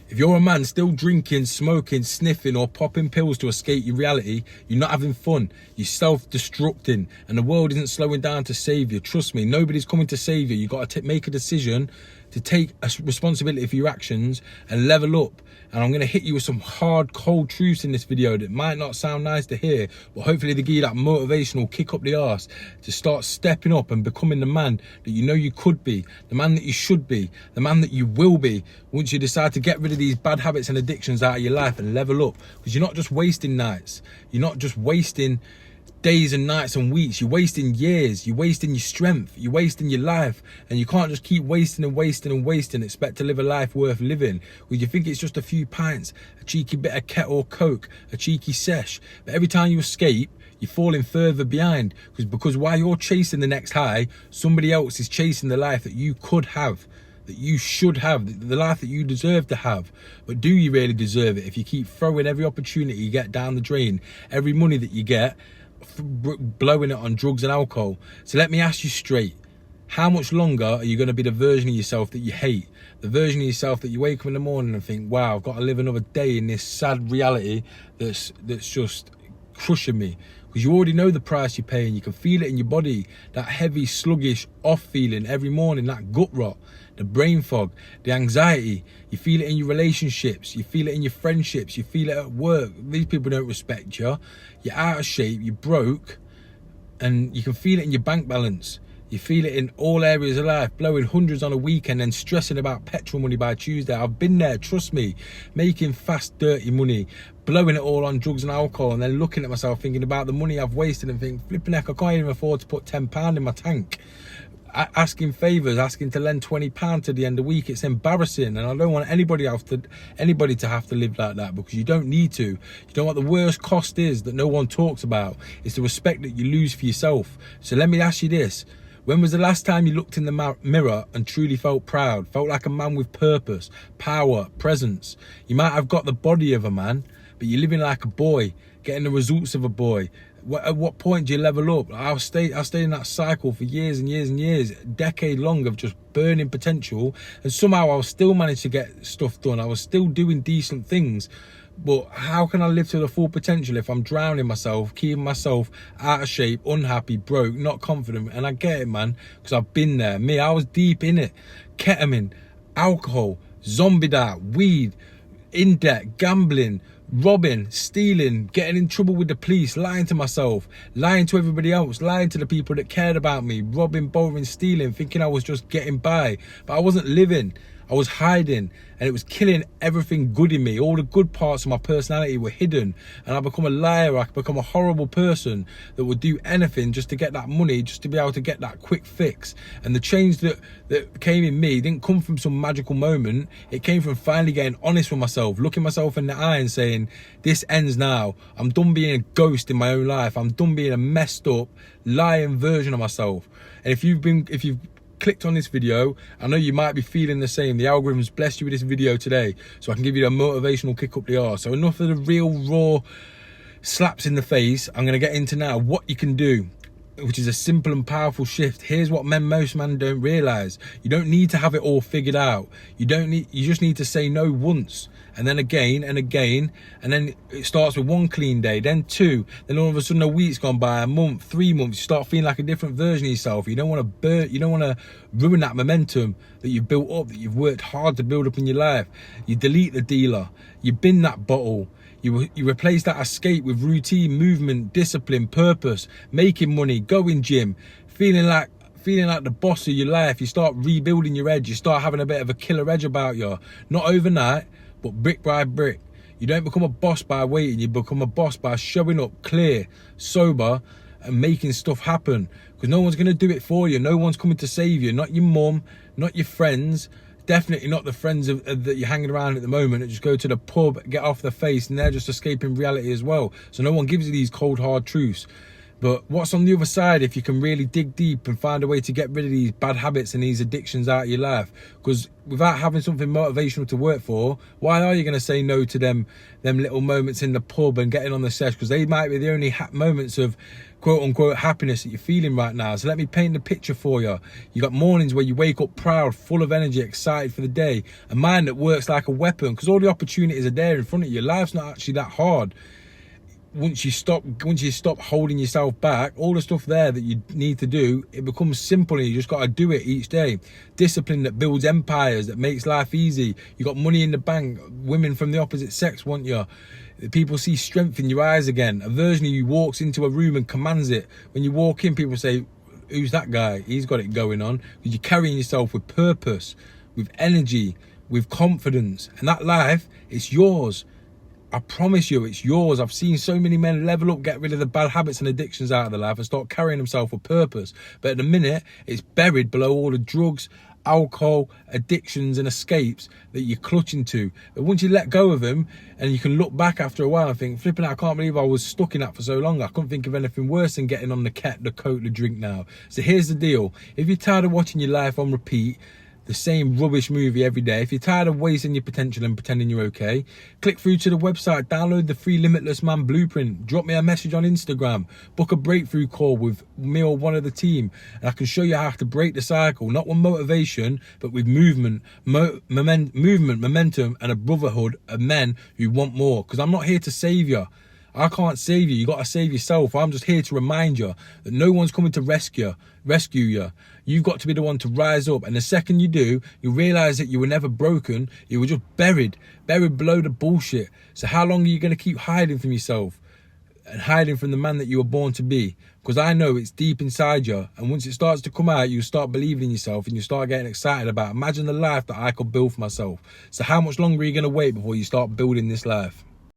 If you're a man still drinking, smoking, sniffing or popping pills to escape your reality, you're not having fun, you're self-destructing, and the world isn't slowing down to save you. Trust me, nobody's coming to save you. You've got to make a decision to take a responsibility for your actions and level up. And I'm going to hit you with some hard, cold truths in this video that might not sound nice to hear, but hopefully they give you that motivational kick up the arse to start stepping up and becoming the man that you know you could be, the man that you should be, the man that you will be once you decide to get rid of these bad habits and addictions out of your life and level up. Because you're not just wasting nights, you're not just wasting days and nights and weeks, you're wasting years, you're wasting your strength, you're wasting your life, and you can't just keep wasting and wasting and wasting, expect to live a life worth living. Well, you think it's just a few pints, a cheeky bit of Ket or Coke, a cheeky sesh, but every time you escape, you're falling further behind, because while you're chasing the next high, somebody else is chasing the life that you could have, that you should have, the life that you deserve to have. But do you really deserve it if you keep throwing every opportunity you get down the drain, every money that you get, blowing it on drugs and alcohol? So let me ask you straight, how much longer are you going to be the version of yourself that you hate, the version of yourself that you wake up in the morning and think, wow, I've got to live another day in this sad reality that's just crushing me? Because you already know the price you're paying. You can feel it in your body, that heavy, sluggish, off feeling every morning, that gut rot, the brain fog, the anxiety. You feel it in your relationships, you feel it in your friendships, you feel it at work. These people don't respect you, you're out of shape, you're broke, and you can feel it in your bank balance. You feel it in all areas of life, blowing hundreds on a weekend and stressing about petrol money by Tuesday. I've been there, trust me, making fast, dirty money, blowing it all on drugs and alcohol, and then looking at myself thinking about the money I've wasted and thinking, flipping heck, I can't even afford to put £10 in my tank. Asking favours, asking to lend £20 to the end of the week, it's embarrassing, and I don't want anybody to have to live like that, because you don't need to. You know what the worst cost is that no one talks about? It's the respect that you lose for yourself. So let me ask you this. When was the last time you looked in the mirror and truly felt proud, felt like a man with purpose, power, presence? You might have got the body of a man, but you're living like a boy, getting the results of a boy. At what point do you level up? I'll stay in that cycle for years and years and years, a decade long of just burning potential, and somehow I'll still manage to get stuff done. I was still doing decent things. But how can I live to the full potential if I'm drowning myself, keeping myself out of shape, unhappy, broke, not confident? And I get it, man, because I've been there. Me, I was deep in it. Ketamine, alcohol, zombie diet, weed, in debt, gambling, robbing, stealing, getting in trouble with the police, lying to myself, lying to everybody else, lying to the people that cared about me, robbing, borrowing, stealing, thinking I was just getting by. But I wasn't living. I was hiding, and it was killing everything good in me. All the good parts of my personality were hidden, and I become a liar. I become a horrible person that would do anything just to get that money, just to be able to get that quick fix. And the change that came in me didn't come from some magical moment. It came from finally getting honest with myself, looking myself in the eye and saying, this ends now. I'm done being a ghost in my own life. I'm done being a messed up, lying version of myself. And if you've clicked on this video, I know you might be feeling the same. The algorithm's blessed you with this video today, so I can give you a motivational kick up the arse. So enough of the real raw slaps in the face. I'm going to get into now what you can do, which is a simple and powerful shift. Here's what most men don't realize. You don't need to have it all figured out. You just need to say no once, and then again and again, and then it starts with one clean day, then two, then all of a sudden a week's gone by, a month, 3 months, you start feeling like a different version of yourself. You don't want to ruin that momentum that you've built up, that you've worked hard to build up in your life. You delete the dealer, you bin that bottle, you replace that escape with routine, movement, discipline, purpose, making money, going gym, feeling like the boss of your life. You start rebuilding your edge. You start having a bit of a killer edge about you. Not overnight, but brick by brick. You don't become a boss by waiting. You become a boss by showing up clear, sober, and making stuff happen. Because no one's going to do it for you. No one's coming to save you. Not your mum, not your friends. Definitely not the friends that you're hanging around at the moment that just go to the pub, get off the face, and they're just escaping reality as well. So no one gives you these cold, hard truths. But what's on the other side if you can really dig deep and find a way to get rid of these bad habits and these addictions out of your life? Because without having something motivational to work for, why are you going to say no to them little moments in the pub and getting on the sesh? Because they might be the only moments of quote unquote happiness that you're feeling right now. So let me paint the picture for you. You got mornings where you wake up proud, full of energy, excited for the day, a mind that works like a weapon because all the opportunities are there in front of you. Life's not actually that hard. Once you stop holding yourself back, all the stuff there that you need to do, it becomes simple and you just got to do it each day. Discipline that builds empires, that makes life easy. You got money in the bank. Women from the opposite sex want you. People see strength in your eyes again. A version of you walks into a room and commands it. When you walk in, people say, who's that guy? He's got it going on. Because you're carrying yourself with purpose, with energy, with confidence. And that life, it's yours. I promise you, it's yours. I've seen so many men level up, get rid of the bad habits and addictions out of their life and start carrying themselves with purpose. But at the minute, it's buried below all the drugs, alcohol, addictions and escapes that you're clutching to. But once you let go of them and you can look back after a while and think, flipping out, I can't believe I was stuck in that for so long. I couldn't think of anything worse than getting on the coke, the drink now. So here's the deal. If you're tired of watching your life on repeat, the same rubbish movie every day, if you're tired of wasting your potential and pretending you're okay, click through to the website, download the free Limitless Man Blueprint, drop me a message on Instagram, book a breakthrough call with me or one of the team, and I can show you how to break the cycle, not with motivation, but with movement, momentum, and a brotherhood of men who want more. Because I'm not here to save you. I can't save you. You got to save yourself. I'm just here to remind you that no one's coming to rescue you. You've got to be the one to rise up. And the second you do, you realize that you were never broken. You were just buried below the bullshit. So how long are you going to keep hiding from yourself and hiding from the man that you were born to be? Because I know it's deep inside you. And once it starts to come out, you start believing in yourself and you start getting excited about it. Imagine the life that I could build for myself. So how much longer are you going to wait before you start building this life?